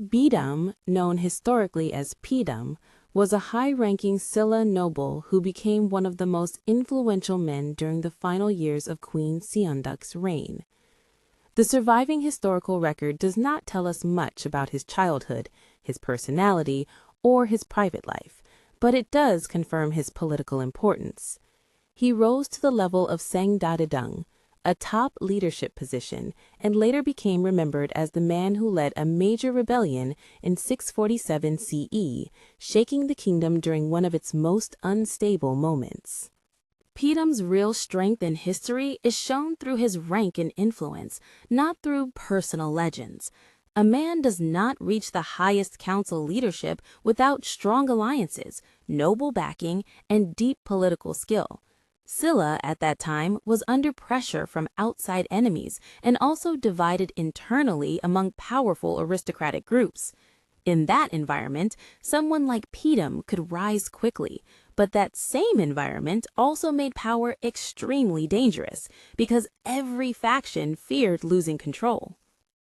Bidam, known historically as Pidam, was a high-ranking Silla noble who became one of the most influential men during the final years of Queen Seondeok's reign. The surviving historical record does not tell us much about his childhood, his personality, or his private life, but it does confirm his political importance. He rose to the level of Sangdadadung, a top leadership position, and later became remembered as the man who led a major rebellion in 647 CE, shaking the kingdom during one of its most unstable moments. Pidam's real strength in history is shown through his rank and influence, not through personal legends. A man does not reach the highest council leadership without strong alliances, noble backing, and deep political skill. Silla, at that time, was under pressure from outside enemies and also divided internally among powerful aristocratic groups. In that environment, someone like Pidam could rise quickly, but that same environment also made power extremely dangerous because every faction feared losing control.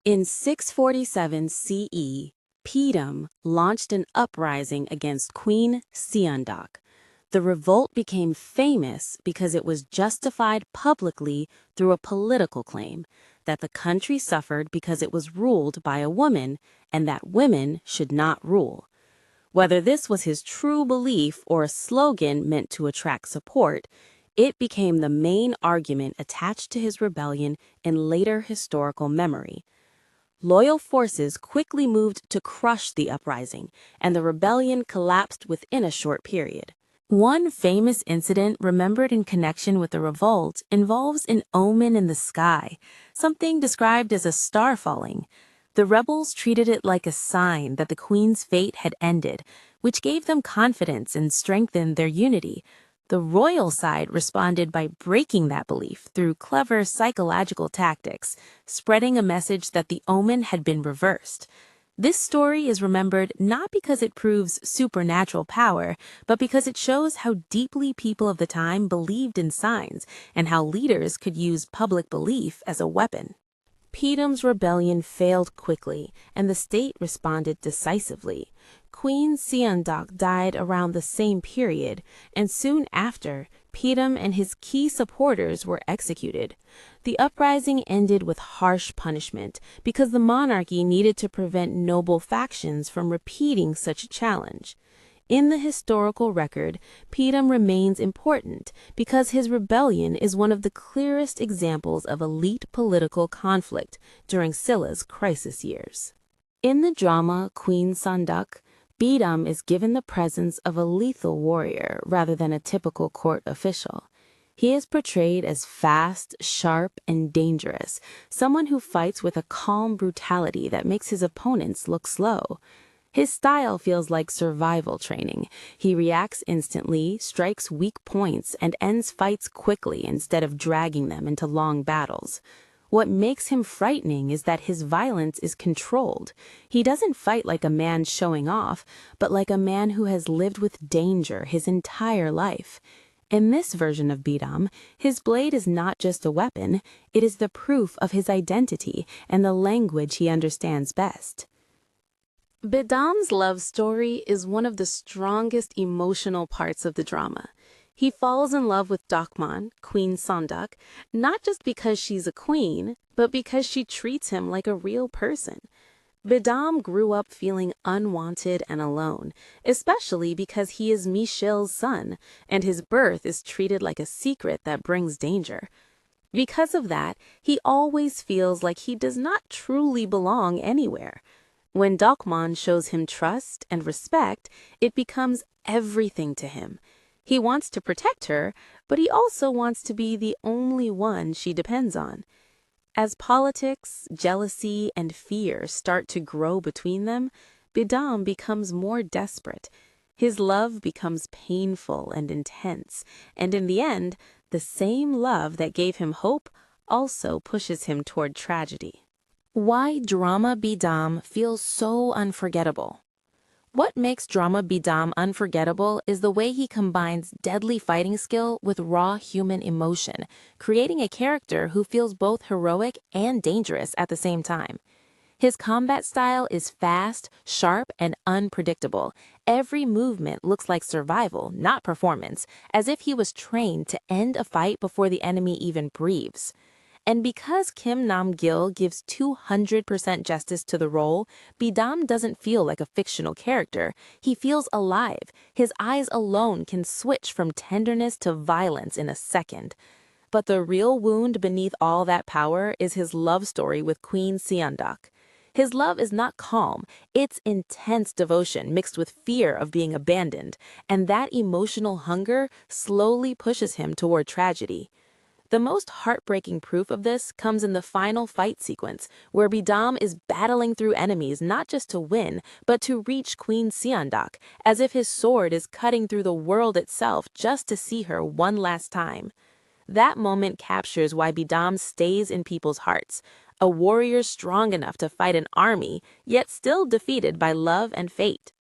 In 647 CE, Pidam launched an uprising against Queen Seondeok. The revolt became famous because it was justified publicly through a political claim that the country suffered because it was ruled by a woman and that women should not rule. Whether this was his true belief or a slogan meant to attract support, it became the main argument attached to his rebellion in later historical memory. Loyal forces quickly moved to crush the uprising, and the rebellion collapsed within a short period. One famous incident remembered in connection with the revolt involves an omen in the sky, something described as a star falling. The rebels treated it like a sign that the queen's fate had ended, which gave them confidence and strengthened their unity. The royal side responded by breaking that belief through clever psychological tactics, spreading a message that the omen had been reversed. This story is remembered not because it proves supernatural power, but because it shows how deeply people of the time believed in signs and how leaders could use public belief as a weapon. Pidam's rebellion failed quickly, and the state responded decisively. Queen Seondeok died around the same period, and soon after, Pidam and his key supporters were executed. The uprising ended with harsh punishment because the monarchy needed to prevent noble factions from repeating such a challenge. In the historical record, Pidam remains important because his rebellion is one of the clearest examples of elite political conflict during Silla's crisis years. In the drama Queen Seondeok, Bidam is given the presence of a lethal warrior rather than a typical court official. He is portrayed as fast, sharp, and dangerous, someone who fights with a calm brutality that makes his opponents look slow. His style feels like survival training. He reacts instantly, strikes weak points, and ends fights quickly instead of dragging them into long battles. What makes him frightening is that his violence is controlled. He doesn't fight like a man showing off, but like a man who has lived with danger his entire life. In this version of Bidam, his blade is not just a weapon, it is the proof of his identity and the language he understands best. Bidam's love story is one of the strongest emotional parts of the drama. He falls in love with Deokman, Queen Seondeok, not just because she's a queen, but because she treats him like a real person. Bidam grew up feeling unwanted and alone, especially because he is Mishil's son, and his birth is treated like a secret that brings danger. Because of that, he always feels like he does not truly belong anywhere. When Deokman shows him trust and respect, it becomes everything to him. He wants to protect her, but he also wants to be the only one she depends on. As politics, jealousy, and fear start to grow between them, Bidam becomes more desperate. His love becomes painful and intense, and in the end, the same love that gave him hope also pushes him toward tragedy. Why drama Bidam feels so unforgettable? What makes drama Bidam unforgettable is the way he combines deadly fighting skill with raw human emotion, creating a character who feels both heroic and dangerous at the same time. His combat style is fast, sharp, and unpredictable. Every movement looks like survival, not performance, as if he was trained to end a fight before the enemy even breathes. And because Kim Nam-gil gives 200% justice to the role, Bidam doesn't feel like a fictional character. He feels alive. His eyes alone can switch from tenderness to violence in a second. But the real wound beneath all that power is his love story with Queen Seondeok. His love is not calm, it's intense devotion mixed with fear of being abandoned, and that emotional hunger slowly pushes him toward tragedy. The most heartbreaking proof of this comes in the final fight sequence, where Bidam is battling through enemies not just to win, but to reach Queen Seondeok, as if his sword is cutting through the world itself just to see her one last time. That moment captures why Bidam stays in people's hearts, a warrior strong enough to fight an army, yet still defeated by love and fate.